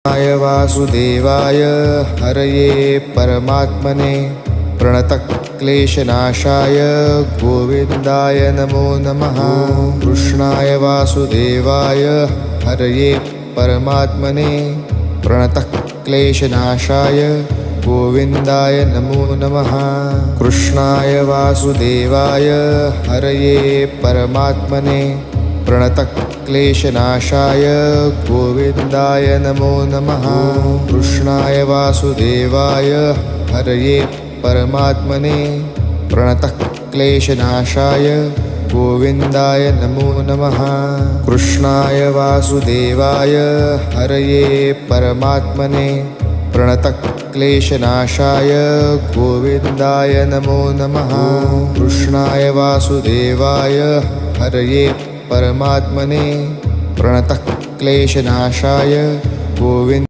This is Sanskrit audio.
कृष्णाय वासुदेवाय हरये परमात्मने प्रणतक्लेशनाशाय गोविन्दाय नमो नमः। कृष्णाय वासुदेवाय हरये परमात्मने प्रणतक्लेशनाशाय गोविन्दाय नमो नमः। कृष्णाय वासुदेवाय हरये परमात्मने प्रणतक्लेशनाशाय गोविन्दाय नमो नमः। कृष्णाय वासुदेवाय हरये परमात्मने प्रणतक्लेशनाशाय गोविन्दाय नमो नमः। कृष्णाय वासुदेवाय हरये परमात्मने प्रणतक्लेशनाशाय गोविन्दाय नमो नमः। कृष्णाय वासुदेवाय हरये परमात्मने प्रणतक्लेशनाशाय गोविन्द